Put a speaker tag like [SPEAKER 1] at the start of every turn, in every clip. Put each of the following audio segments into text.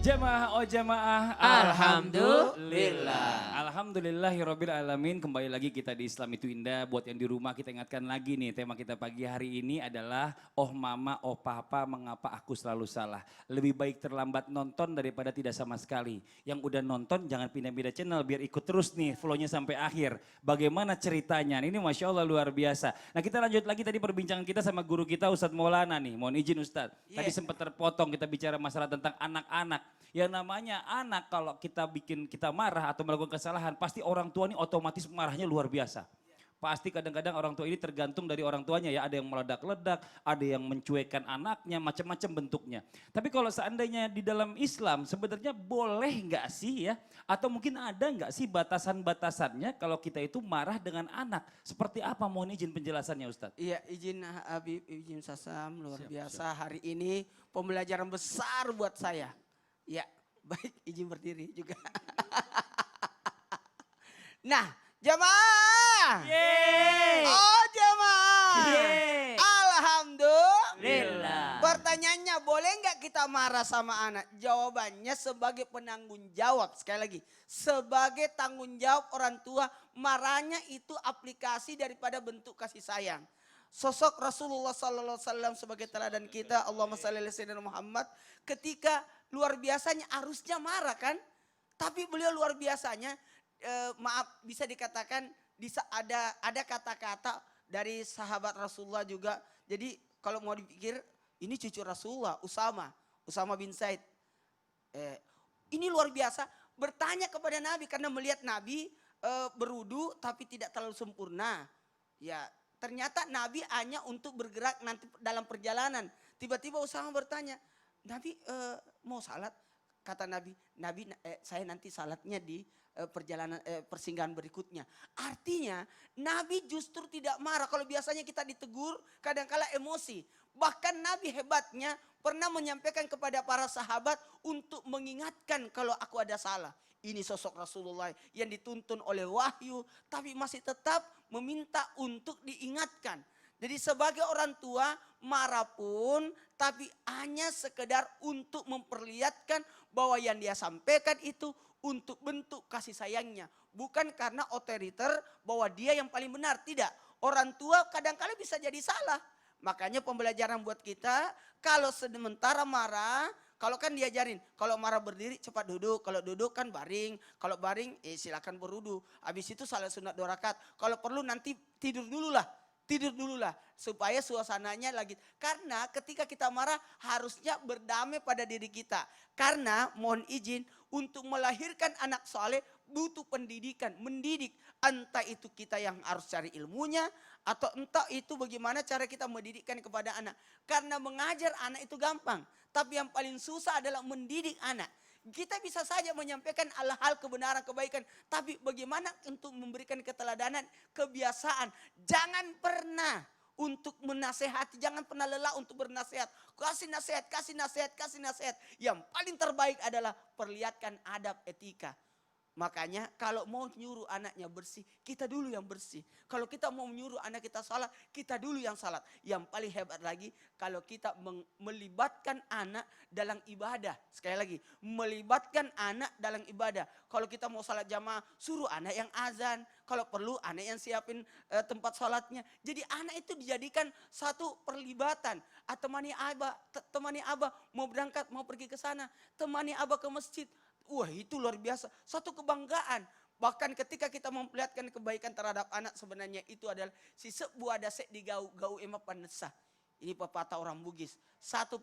[SPEAKER 1] Jamaah oh jamaah.
[SPEAKER 2] Alhamdulillah.
[SPEAKER 1] Alhamdulillahirabbil alamin. Kembali lagi kita di Islam itu Indah. Buat yang di rumah kita ingatkan lagi nih, tema kita pagi hari ini adalah oh mama, oh papa, mengapa aku selalu salah. Lebih baik terlambat nonton daripada tidak sama sekali. Yang udah nonton jangan pindah-pindah channel biar ikut terus nih flow-nya sampai akhir. Bagaimana ceritanya? Ini Masya Allah luar biasa. Nah kita lanjut lagi tadi perbincangan kita sama guru kita Ustadz Maulana nih. Mohon izin Ustadz. Tadi sempat terpotong kita bicara masalah tentang anak-anak. Yang namanya anak kalau kita bikin kita marah atau melakukan kesalahan pasti orang tua ini otomatis marahnya luar biasa. Pasti kadang-kadang orang tua ini tergantung dari orang tuanya ya. Ada yang meledak-ledak, ada yang mencuekkan anaknya, macam-macam bentuknya. Tapi kalau seandainya di dalam Islam sebenarnya boleh nggak sih ya? Atau mungkin ada nggak sih batasan-batasannya kalau kita itu marah dengan anak? Seperti apa? Mohon izin penjelasannya Ustadz.
[SPEAKER 2] Iya izin Habib, izin Sasam luar biasa. Hari ini pembelajaran besar buat saya. Ya baik izin berdiri juga. Nah jamaah.
[SPEAKER 1] Yeay.
[SPEAKER 2] Oh jamaah.
[SPEAKER 1] Yeay.
[SPEAKER 2] Alhamdulillah. Pertanyaannya boleh nggak kita marah sama anak? Jawabannya sebagai penanggung jawab. Sekali lagi. Sebagai tanggung jawab orang tua. Marahnya itu aplikasi daripada bentuk kasih sayang. Sosok Rasulullah SAW sebagai teladan kita. Allahumma shalli ala sayyidina Muhammad. Ketika luar biasanya harusnya marah kan. Tapi beliau luar biasanya maaf bisa dikatakan ada kata-kata dari sahabat Rasulullah juga. Jadi kalau mau dipikir ini cucu Rasulullah Usama bin Zaid. Ini luar biasa bertanya kepada Nabi karena melihat Nabi berudu tapi tidak terlalu sempurna. Ya ternyata Nabi hanya untuk bergerak nanti dalam perjalanan. Tiba-tiba Usama bertanya, Nabi mau salat? Kata Nabi, saya nanti salatnya di perjalanan persinggahan berikutnya. Artinya Nabi justru tidak marah. Kalau biasanya kita ditegur kadang-kala emosi. Bahkan Nabi hebatnya pernah menyampaikan kepada para sahabat untuk mengingatkan kalau aku ada salah. Ini sosok Rasulullah yang dituntun oleh wahyu tapi masih tetap meminta untuk diingatkan. Jadi sebagai orang tua marah pun tapi hanya sekedar untuk memperlihatkan bahwa yang dia sampaikan itu untuk bentuk kasih sayangnya. Bukan karena otoriter bahwa dia yang paling benar. Tidak. Orang tua kadang-kadang bisa jadi salah. Makanya pembelajaran buat kita kalau sementara marah. Kalau kan diajarin, kalau marah berdiri cepat duduk, kalau duduk kan baring, kalau baring silakan berwudu. Habis itu salat sunat 2 rakaat. Kalau perlu nanti tidur dulu lah supaya suasananya lagi. Karena ketika kita marah harusnya berdamai pada diri kita. Karena mohon izin untuk melahirkan anak soleh butuh pendidikan, mendidik. Entah itu kita yang harus cari ilmunya atau entah itu bagaimana cara kita mendidikkan kepada anak. Karena mengajar anak itu gampang. Tapi yang paling susah adalah mendidik anak. Kita bisa saja menyampaikan hal-hal kebenaran, kebaikan. Tapi bagaimana untuk memberikan keteladanan, kebiasaan. Jangan pernah untuk menasehati, jangan pernah lelah untuk bernasihat. Kasih nasihat, kasih nasihat, kasih nasihat. Yang paling terbaik adalah perlihatkan adab etika. Makanya kalau mau nyuruh anaknya bersih, kita dulu yang bersih. Kalau kita mau menyuruh anak kita salat, kita dulu yang salat. Yang paling hebat lagi, kalau kita melibatkan anak dalam ibadah. Sekali lagi, melibatkan anak dalam ibadah. Kalau kita mau salat jamaah, suruh anak yang azan. Kalau perlu anak yang siapin tempat salatnya. Jadi anak itu dijadikan satu perlibatan. Temani abah mau berangkat, mau pergi ke sana. Temani abah ke masjid. Wah itu luar biasa, satu kebanggaan. Bahkan ketika kita memperlihatkan kebaikan terhadap anak sebenarnya itu adalah si sebuah dasek di gau emang panesa. Ini pepatah orang Bugis. Satu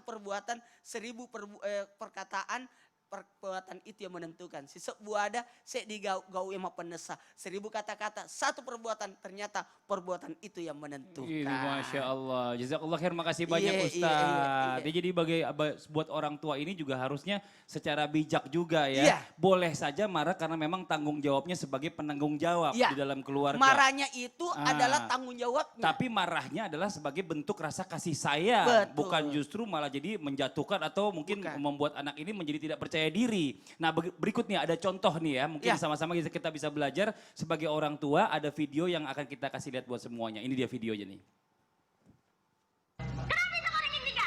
[SPEAKER 2] perbuatan, 1000 perkataan. Perbuatan itu yang menentukan. Si sebuah ada sek di gau emang panesa. 1000 kata-kata, satu perbuatan ternyata perbuatan itu yang menentukan.
[SPEAKER 1] Ini Masya Allah. Jazakallah khair, makasih banyak Ustaz. Dia jadi buat orang tua ini juga harusnya secara bijak juga ya.
[SPEAKER 2] Iya.
[SPEAKER 1] Boleh saja marah karena memang tanggung jawabnya sebagai penanggung jawab di dalam keluarga.
[SPEAKER 2] Marahnya itu adalah tanggung jawabnya.
[SPEAKER 1] Tapi marahnya adalah sebagai bentuk rasa kasih sayang.
[SPEAKER 2] Betul.
[SPEAKER 1] Bukan justru malah jadi menjatuhkan atau mungkin membuat anak ini menjadi tidak percaya diri. Nah berikutnya ada contoh nih ya. Mungkin sama-sama kita bisa belajar sebagai orang tua. Ada video yang akan kita kasih lihat buat semuanya. Ini dia videonya nih.
[SPEAKER 3] Kenapa bisa gorengin tiga?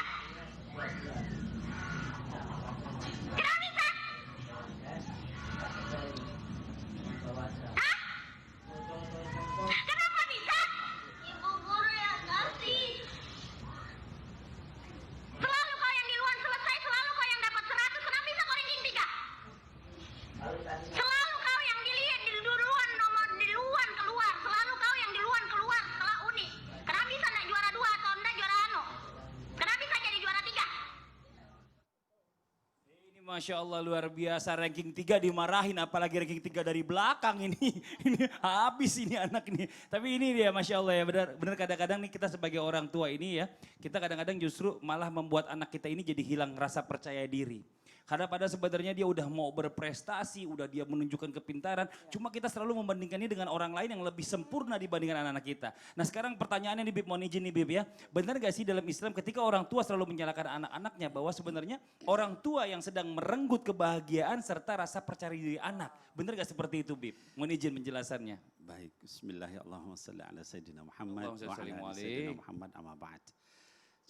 [SPEAKER 1] Masya Allah luar biasa, ranking 3 dimarahin, apalagi ranking 3 dari belakang ini. Ini habis ini anak ini. Tapi ini dia Masya Allah ya, benar benar kadang-kadang nih kita sebagai orang tua ini ya, kita kadang-kadang justru malah membuat anak kita ini jadi hilang rasa percaya diri. Karena pada sebenarnya dia udah mau berprestasi, udah dia menunjukkan kepintaran, cuma kita selalu membandingkannya dengan orang lain yang lebih sempurna dibandingkan anak-anak kita. Nah sekarang pertanyaannya nih Bib, mohon izin nih Bib ya, benar gak sih dalam Islam ketika orang tua selalu menyalahkan anak-anaknya bahwa sebenarnya orang tua yang sedang merenggut kebahagiaan serta rasa percaya diri anak. Benar gak seperti itu Bib? Mohon izin penjelasannya.
[SPEAKER 3] Baik, bismillahirrahmanirrahim. Muhammad
[SPEAKER 1] Allahumma
[SPEAKER 3] wa
[SPEAKER 1] shalli
[SPEAKER 3] ala
[SPEAKER 1] alaihi.
[SPEAKER 3] sayyidina Muhammad amma ba'd.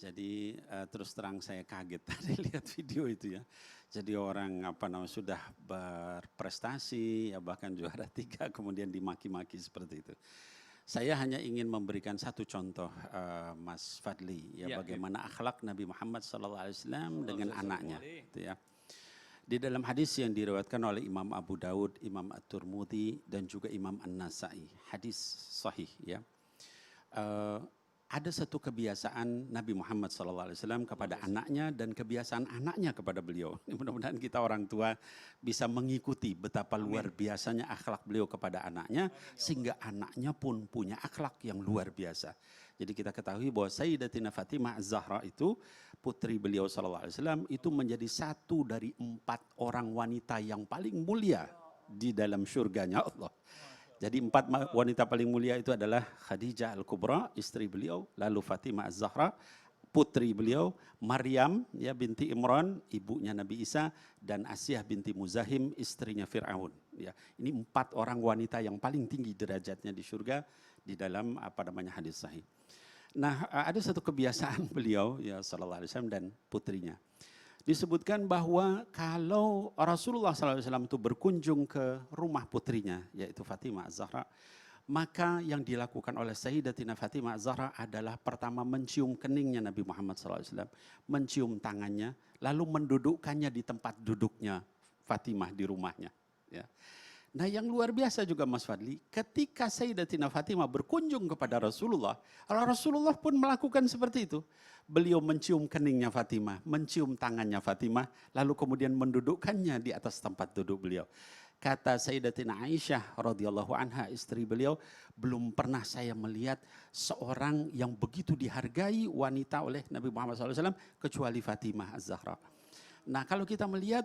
[SPEAKER 3] Jadi terus terang saya kaget tadi lihat video itu ya. Jadi orang sudah berprestasi ya bahkan juara 3 kemudian dimaki-maki seperti itu. Saya hanya ingin memberikan satu contoh Mas Fadli ya, bagaimana akhlak Nabi Muhammad SAW dengan anaknya gitu ya. Di dalam hadis yang diriwayatkan oleh Imam Abu Daud, Imam At-Tirmidzi dan juga Imam An-Nasa'i, hadis sahih ya. Ada satu kebiasaan Nabi Muhammad SAW kepada anaknya dan kebiasaan anaknya kepada beliau. Mudah-mudahan kita orang tua bisa mengikuti betapa luar biasanya akhlak beliau kepada anaknya, sehingga anaknya pun punya akhlak yang luar biasa. Jadi kita ketahui bahwa Sayyidatina Fatimah Az-Zahra itu, putri beliau SAW, itu menjadi satu dari 4 orang wanita yang paling mulia di dalam surganya Allah. Jadi 4 wanita paling mulia itu adalah Khadijah Al-Kubra, istri beliau, lalu Fatimah Az-Zahra, putri beliau, Maryam ya binti Imran, ibunya Nabi Isa, dan Asyah binti Muzahim, istrinya Fir'aun. Ya, ini 4 orang wanita yang paling tinggi derajatnya di surga di dalam hadis sahih. Nah, ada satu kebiasaan beliau ya sallallahu alaihi wasallam dan putrinya. Disebutkan bahwa kalau Rasulullah SAW itu berkunjung ke rumah putrinya, yaitu Fatimah Az-Zahra, maka yang dilakukan oleh Sayyidatina Fatimah Az-Zahra adalah pertama mencium keningnya Nabi Muhammad SAW, mencium tangannya, lalu mendudukkannya di tempat duduknya Fatimah di rumahnya. Ya. Nah yang luar biasa juga Mas Fadli, ketika Sayyidatina Fatimah berkunjung kepada Rasulullah, Rasulullah pun melakukan seperti itu. Beliau mencium keningnya Fatimah, mencium tangannya Fatimah, lalu kemudian mendudukkannya di atas tempat duduk beliau. Kata Sayyidatina Aisyah radhiyallahu anha, istri beliau, belum pernah saya melihat seorang yang begitu dihargai wanita oleh Nabi Muhammad SAW kecuali Fatimah Az-Zahra. Nah kalau kita melihat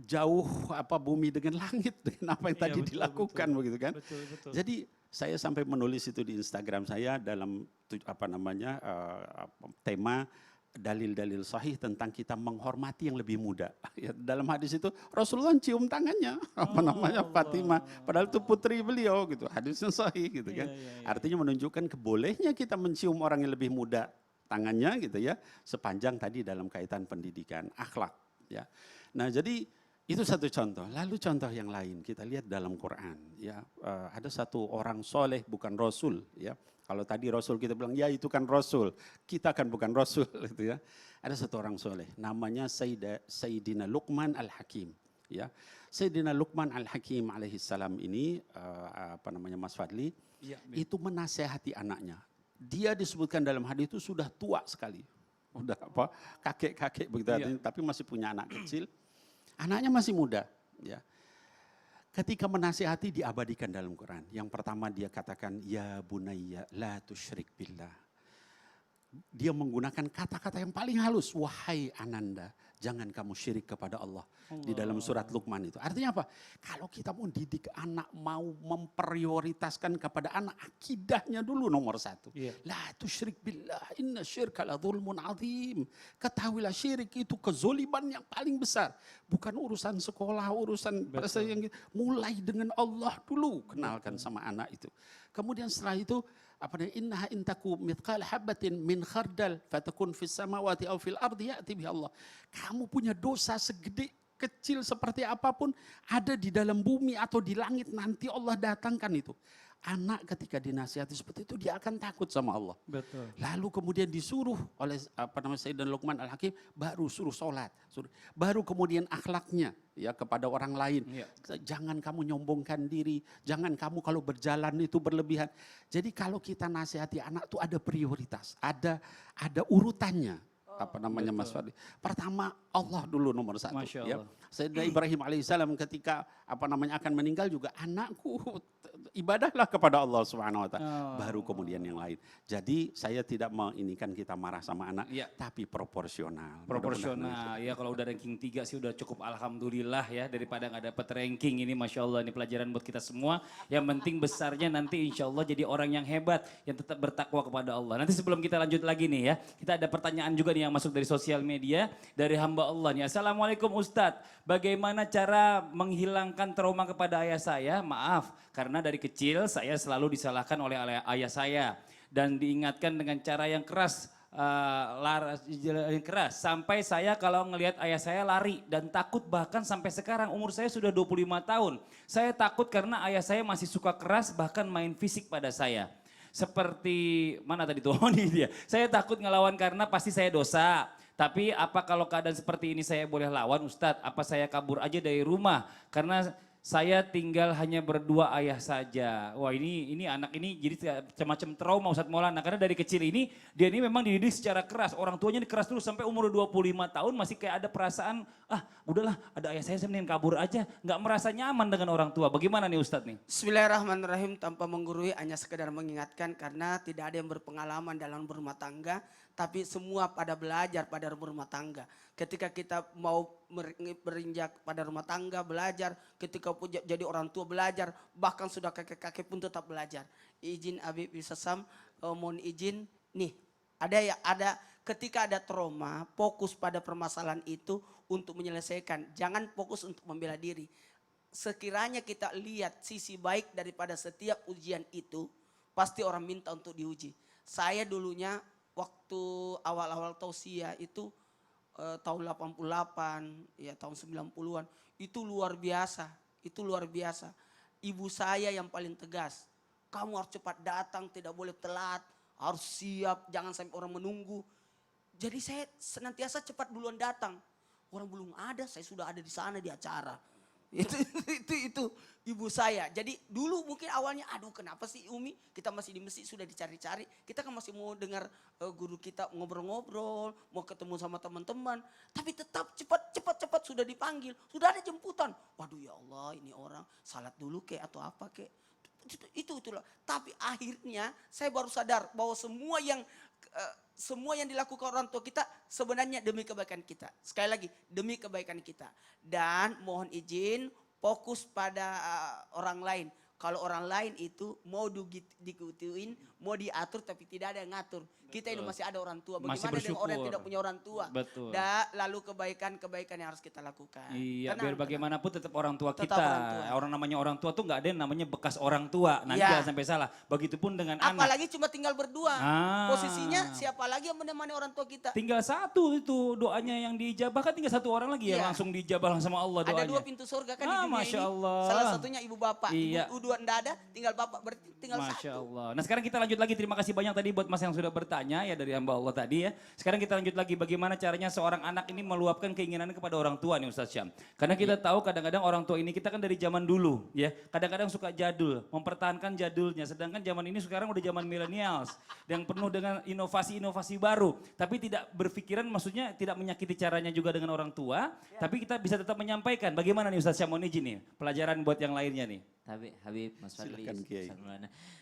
[SPEAKER 3] jauh bumi dengan langit dengan apa yang tadi dilakukan begitu kan. Betul. Jadi saya sampai menulis itu di Instagram saya dalam tema dalil-dalil sahih tentang kita menghormati yang lebih muda. Ya, dalam hadis itu Rasulullah cium tangannya Fatimah, padahal itu putri beliau gitu. Hadisnya sahih gitu kan. Artinya menunjukkan kebolehnya kita mencium orang yang lebih muda tangannya gitu ya, sepanjang tadi dalam kaitan pendidikan, akhlak ya. Nah, jadi itu satu contoh. Lalu contoh yang lain kita lihat dalam Quran. Ya, ada satu orang soleh bukan Rasul. Ya, kalau tadi Rasul kita bilang ya itu kan Rasul, kita kan bukan Rasul. Gitu ya. Ada satu orang soleh, namanya Sayyidina Luqman Al-Hakim. Ya, Sayyidina Luqman Al-Hakim alaihissalam ini Mas Fadli, itu menasehati anaknya. Dia disebutkan dalam hadis itu sudah tua sekali, udah kakek-kakek begitu, tapi masih punya anak kecil. Anaknya masih muda, ya. Ketika menasihati diabadikan dalam Quran. Yang pertama dia katakan, ya bunayya la tusyrik billah. Dia menggunakan kata-kata yang paling halus, wahai ananda, jangan kamu syirik kepada Allah. Di dalam surat Luqman itu. Artinya apa? Kalau kita mau didik anak, mau memprioritaskan kepada anak, akidahnya dulu nomor 1. La tusyrik billah, inna syirka la dzulmun azim. Ketahuilah syirik itu kezoliman yang paling besar. Bukan urusan sekolah, urusan yang mulai dengan Allah dulu. Kenalkan sama anak itu. Kemudian setelah itu, innaha intaku mithqal habatin min khardal fatakun fis samawati aw fil ardi ya'ti biha Allah. Kamu punya dosa segede kecil seperti apapun ada di dalam bumi atau di langit, nanti Allah datangkan itu. Anak ketika dinasihati seperti itu dia akan takut sama Allah. Betul. Lalu kemudian disuruh oleh Sayyidina Luqman Al-Hakim baru suruh sholat, baru kemudian akhlaknya ya kepada orang lain. Jangan kamu nyombongkan diri, jangan kamu kalau berjalan itu berlebihan. Jadi kalau kita nasihati anak itu ada prioritas, ada urutannya. Mas Fadli. Pertama Allah dulu nomor satu.
[SPEAKER 1] Masya
[SPEAKER 3] Ya.
[SPEAKER 1] Allah.
[SPEAKER 3] Sayyidina Ibrahim alaihissalam ketika akan meninggal juga anakku ibadahlah kepada Allah Subhanahu wa taala. Baru kemudian yang lain. Jadi saya tidak menginikan kita marah sama anak,
[SPEAKER 1] Iya.
[SPEAKER 3] tapi proporsional.
[SPEAKER 1] Proporsional, ya kalau udah ranking 3 sih udah cukup alhamdulillah ya, daripada nggak dapet ranking ini Masya Allah, ini pelajaran buat kita semua. Yang penting besarnya nanti insya Allah jadi orang yang hebat, yang tetap bertakwa kepada Allah. Nanti sebelum kita lanjut lagi nih ya, kita ada pertanyaan juga nih yang masuk dari sosial media, dari hamba Allah nih. Assalamualaikum Ustadz, bagaimana cara menghilangkan trauma kepada ayah saya? Maaf, karena dari kecil saya selalu disalahkan oleh ayah saya dan diingatkan dengan cara yang keras. Keras sampai saya kalau ngelihat ayah saya lari dan takut, bahkan sampai sekarang umur saya sudah 25 tahun. Saya takut karena ayah saya masih suka keras, bahkan main fisik pada saya. Seperti mana tadi tuh? Oh ini dia. Saya takut ngelawan karena pasti saya dosa. Tapi apa kalau keadaan seperti ini saya boleh lawan Ustadz? Apa saya kabur aja dari rumah? Karena saya tinggal hanya berdua ayah saja. Wah ini anak ini jadi macam trauma Ustadz Maulana. Karena dari kecil ini dia ini memang dididik secara keras. Orang tuanya keras terus sampai umur 25 tahun masih kayak ada perasaan, udahlah ada ayah saya mending kabur aja. Nggak merasa nyaman dengan orang tua. Bagaimana nih Ustadz nih?
[SPEAKER 2] Bismillahirrahmanirrahim, tanpa menggurui hanya sekedar mengingatkan karena tidak ada yang berpengalaman dalam berumah tangga. Tapi semua pada belajar pada berumah tangga. Ketika kita mau berinjak pada rumah tangga belajar, ketika pun jadi orang tua belajar, bahkan sudah kakek-kakek pun tetap belajar. Izin Habib bisa mohon izin nih, ada ketika ada trauma, fokus pada permasalahan itu untuk menyelesaikan, jangan fokus untuk membela diri. Sekiranya kita lihat sisi baik daripada setiap ujian itu, pasti orang minta untuk diuji. Saya dulunya waktu awal-awal tausiah itu tahun 88, ya tahun 90-an, itu luar biasa, Ibu saya yang paling tegas, kamu harus cepat datang, tidak boleh telat, harus siap, jangan sampai orang menunggu. Jadi saya senantiasa cepat duluan datang. Orang belum ada, saya sudah ada di sana di acara. Itu ibu saya. Jadi dulu mungkin awalnya, aduh kenapa sih Umi, kita masih di masjid sudah dicari-cari. Kita kan masih mau dengar guru kita ngobrol-ngobrol, mau ketemu sama teman-teman. Tapi tetap cepat sudah dipanggil, sudah ada jemputan. Waduh ya Allah, ini orang salat dulu kek atau apa kek. Itulah. Tapi akhirnya saya baru sadar bahwa semua yang dilakukan orang tua kita sebenarnya demi kebaikan kita. Sekali lagi, demi kebaikan kita. Dan mohon izin fokus pada orang lain. Kalau orang lain itu mau diikutin, mau diatur tapi tidak ada yang ngatur. Kita ini masih ada orang tua. Bagaimana dengan orang yang tidak punya orang tua?
[SPEAKER 1] Betul.
[SPEAKER 2] Lalu kebaikan yang harus kita lakukan.
[SPEAKER 1] Iya, biar bagaimanapun tetap orang tua
[SPEAKER 2] Tetap
[SPEAKER 1] kita.
[SPEAKER 2] orang tua.
[SPEAKER 1] Orang namanya orang tua tuh nggak ada yang namanya bekas orang tua. Nanti
[SPEAKER 2] Iya.
[SPEAKER 1] jangan sampai salah. Begitupun dengan anak.
[SPEAKER 2] Apalagi cuma tinggal berdua.
[SPEAKER 1] Ah.
[SPEAKER 2] Posisinya siapa lagi yang menemani orang tua kita?
[SPEAKER 1] Tinggal satu itu doanya yang diijabah, kan tinggal satu orang lagi
[SPEAKER 2] Iya.
[SPEAKER 1] yang langsung diijabah sama Allah doanya.
[SPEAKER 2] Ada 2 pintu surga kan di dunia
[SPEAKER 1] Masya
[SPEAKER 2] ini.
[SPEAKER 1] Allah.
[SPEAKER 2] Salah satunya ibu bapak.
[SPEAKER 1] Iya.
[SPEAKER 2] Ibu dua enggak ada, tinggal bapak berarti tinggal
[SPEAKER 1] Masya
[SPEAKER 2] satu.
[SPEAKER 1] Allah. Nah sekarang kita lanjut lagi, terima kasih banyak tadi buat mas yang sudah bertanya ya dari hamba Allah tadi ya. Sekarang kita lanjut lagi bagaimana caranya seorang anak ini meluapkan keinginannya kepada orang tua nih Ustaz Syam. Karena kita tahu kadang-kadang orang tua ini kita kan dari zaman dulu ya. Kadang-kadang suka jadul, mempertahankan jadulnya. Sedangkan zaman ini sekarang udah zaman millennials yang penuh dengan inovasi-inovasi baru. Tapi tidak berpikiran, maksudnya tidak menyakiti caranya juga dengan orang tua. Tapi kita bisa tetap menyampaikan. Bagaimana nih Ustaz Syam, mohon izin nih pelajaran buat yang lainnya nih.
[SPEAKER 4] Habib Mas Fadli.
[SPEAKER 3] Silakan, Kiai.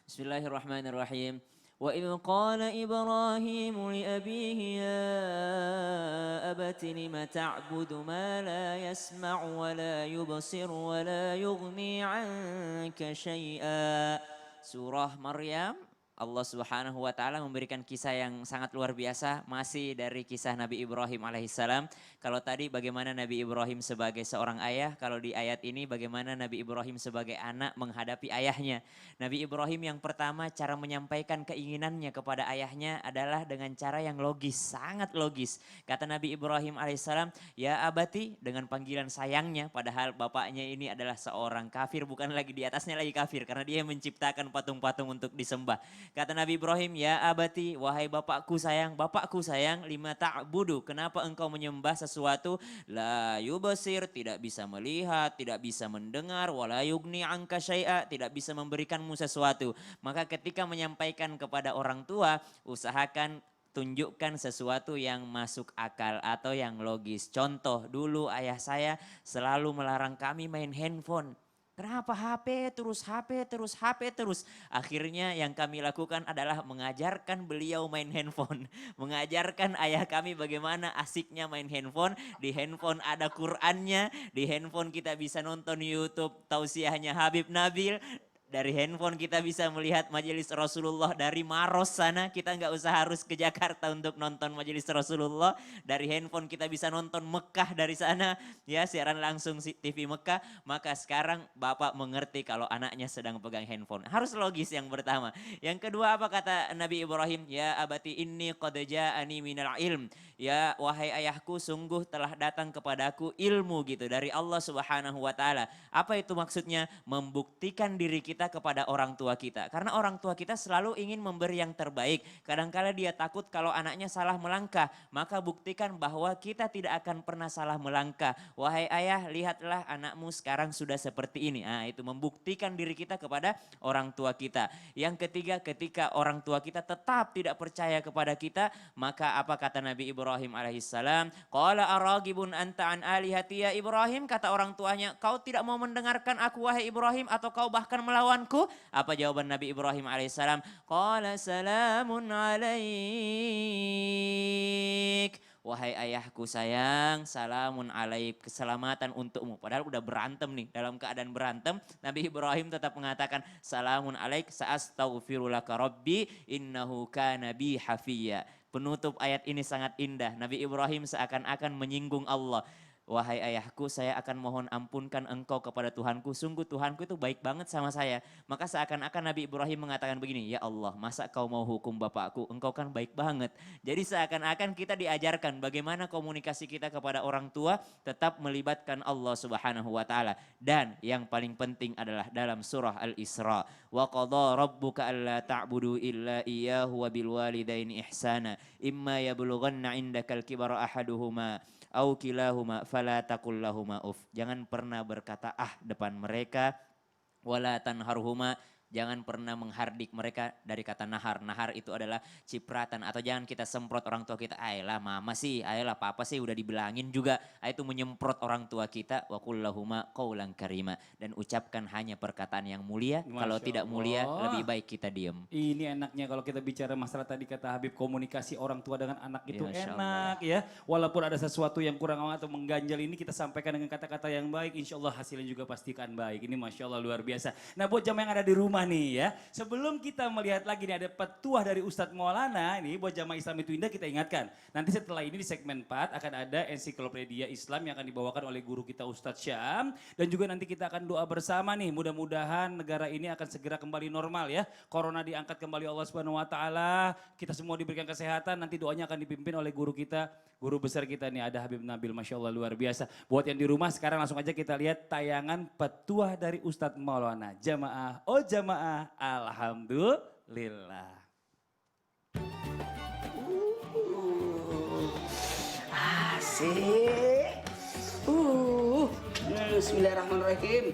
[SPEAKER 4] Bismillahirrahmanirrahim. Wa idh qala Ibrahim li abihi ya abati lima ta'budu ma la yasma'u wa la yubsir wa la yughni 'anka syai'a. Surah Maryam, Allah Subhanahu wa taala memberikan kisah yang sangat luar biasa, masih dari kisah Nabi Ibrahim alaihissalam. Kalau tadi bagaimana Nabi Ibrahim sebagai seorang ayah, kalau di ayat ini bagaimana Nabi Ibrahim sebagai anak menghadapi ayahnya. Nabi Ibrahim yang pertama cara menyampaikan keinginannya kepada ayahnya adalah dengan cara yang logis, sangat logis. Kata Nabi Ibrahim alaihissalam, ya abati, dengan panggilan sayangnya, padahal bapaknya ini adalah seorang kafir, bukan lagi di atasnya lagi kafir karena dia menciptakan patung-patung untuk disembah. Kata Nabi Ibrahim, ya abati, wahai bapakku sayang, lima ta'budu, kenapa engkau menyembah sesuatu la yubsir, tidak bisa melihat, tidak bisa mendengar, wala yugni anka syai'a, tidak bisa memberikanmu sesuatu. Maka ketika menyampaikan kepada orang tua, usahakan tunjukkan sesuatu yang masuk akal atau yang logis. Contoh, dulu ayah saya selalu melarang kami main handphone. Kenapa HP terus, HP terus, HP terus. Akhirnya yang kami lakukan adalah mengajarkan beliau main handphone. Mengajarkan ayah kami bagaimana asiknya main handphone. Di handphone ada Qur'annya, di handphone kita bisa nonton YouTube tausiahnya Habib Nabil. Dari handphone kita bisa melihat majelis Rasulullah dari Maros sana. Kita nggak usah harus ke Jakarta untuk nonton majelis Rasulullah. Dari handphone kita bisa nonton Mekah dari sana. Ya, siaran langsung TV Mekah. Maka sekarang Bapak mengerti kalau anaknya sedang pegang handphone. Harus logis yang pertama. Yang kedua apa kata Nabi Ibrahim? Ya abati inni qad ja'ani minal ilm. Ya wahai ayahku, sungguh telah datang kepadaku ilmu gitu dari Allah Subhanahu wa taala. Apa itu maksudnya? Membuktikan diri kita kepada orang tua kita. Karena orang tua kita selalu ingin memberi yang terbaik. Kadang-kala dia takut kalau anaknya salah melangkah. Maka buktikan bahwa kita tidak akan pernah salah melangkah. Wahai ayah, lihatlah anakmu sekarang sudah seperti ini. Nah, itu membuktikan diri kita kepada orang tua kita. Yang ketiga, ketika orang tua kita tetap tidak percaya kepada kita, maka apa kata Nabi Ibrahim alaihissalam? Qala aragibun anta an alihati ya Ibrahim. Kata orang tuanya, kau tidak mau mendengarkan aku wahai Ibrahim, atau kau bahkan melawanku? Apa jawaban Nabi Ibrahim alaihissalam? Qala salamun alaik. Wahai ayahku sayang, salamun alaik, keselamatan untukmu. Padahal udah berantem nih, dalam keadaan berantem, Nabi Ibrahim tetap mengatakan salamun alaik, sa'astaghfirulaka rabbi innahu kana bi hafiyya. Penutup ayat ini sangat indah. Nabi Ibrahim seakan-akan menyinggung Allah. Wahai ayahku, saya akan mohon ampunkan engkau kepada Tuhanku. Sungguh Tuhanku itu baik banget sama saya. Maka seakan-akan Nabi Ibrahim mengatakan begini, ya Allah, masa kau mau hukum bapakku? Engkau kan baik banget. Jadi seakan-akan kita diajarkan bagaimana komunikasi kita kepada orang tua tetap melibatkan Allah Subhanahu wa taala. Dan yang paling penting adalah dalam surah Al-Isra, wa qadha rabbuka alla ta'budu illa iyyahu wa bil walidaini ihsana imma yablughanna 'indakal kibara ahaduhuma au kilahuma fala taqul lahuma uf. Jangan pernah berkata depan mereka, wala tanharhuma. Jangan pernah menghardik mereka dari kata nahar. Nahar itu adalah cipratan, atau jangan kita semprot orang tua kita. Ayolah mama sih, ayolah papa sih udah dibilangin juga. Itu menyemprot orang tua kita. Wa qul lahuma qaulan karima. Dan ucapkan hanya perkataan yang mulia. Kalau tidak mulia lebih baik kita diam.
[SPEAKER 1] Ini enaknya kalau kita bicara masalah tadi kata Habib, komunikasi orang tua dengan anak itu
[SPEAKER 4] Ya, Masya
[SPEAKER 1] enak ya. Walaupun ada sesuatu yang kurang atau mengganjal, ini kita sampaikan dengan kata-kata yang baik. Insya Allah hasilnya juga pastikan baik. Ini Masya Allah luar biasa. Nah buat jamaah yang ada di rumah nih ya, sebelum kita melihat lagi nih ada petuah dari Ustadz Maulana, ini buat jamaah Islam itu indah kita ingatkan. Nanti setelah ini di segmen 4 akan ada ensiklopedia Islam yang akan dibawakan oleh guru kita Ustadz Syam. Dan juga nanti kita akan doa bersama nih, mudah-mudahan negara ini akan segera kembali normal ya. Corona diangkat kembali Allah Subhanahu wa taala, kita semua diberikan kesehatan. Nanti doanya akan dipimpin oleh guru kita, guru besar kita nih ada Habib Nabil, Masya Allah luar biasa. Buat yang di rumah sekarang langsung aja kita lihat tayangan petuah dari Ustadz Maulana. Jamaah, oh jamaah, alhamdulillah.
[SPEAKER 2] Asik. Bismillahirrahmanirrahim.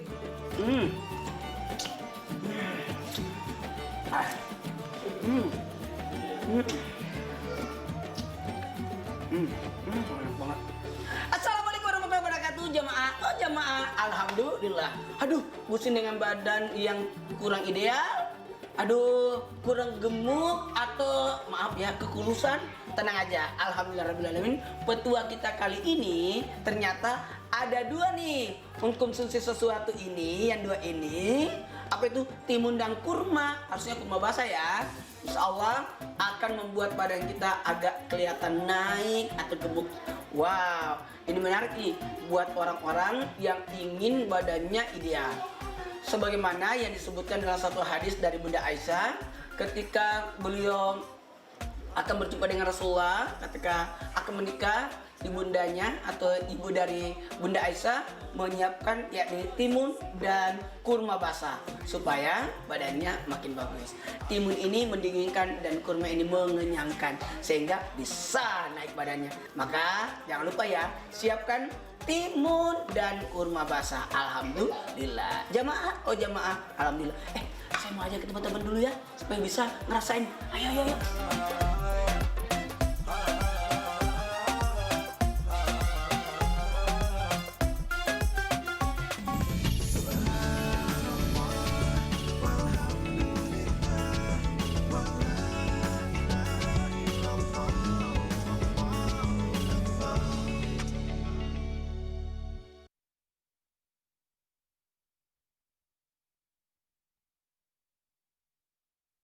[SPEAKER 2] Assalamualaikum warahmatullahi wabarakatuh jamaah. Oh jamaah, alhamdulillah. Aduh, pusing dengan badan yang kurang ideal. Aduh, kurang gemuk atau maaf ya kekulusan. Tenang aja, alhamdulillahirrahmanirrahim. Petua kita kali ini ternyata ada dua nih. Mengkonsumsi sesuatu ini, yang dua ini. Apa itu? Timun dan kurma. Harusnya kurma basah ya. Insya Allah akan membuat badan kita agak kelihatan naik atau gemuk. Wow, ini menarik nih buat orang-orang yang ingin badannya ideal. Sebagaimana yang disebutkan dalam satu hadis dari Bunda Aisyah ketika beliau akan berjumpa dengan Rasulullah ketika akan menikah, ibundanya atau ibu dari Bunda Aisyah menyiapkan yakni timun dan kurma basah supaya badannya makin bagus. Timun ini mendinginkan dan kurma ini mengenyangkan sehingga bisa naik badannya. Maka jangan lupa ya, siapkan timun dan kurma basah. Alhamdulillah. Jamaah, oh jamaah, alhamdulillah. Saya mau ajak ke teman-teman dulu ya supaya bisa ngerasain. Ayo, ayo, ayo.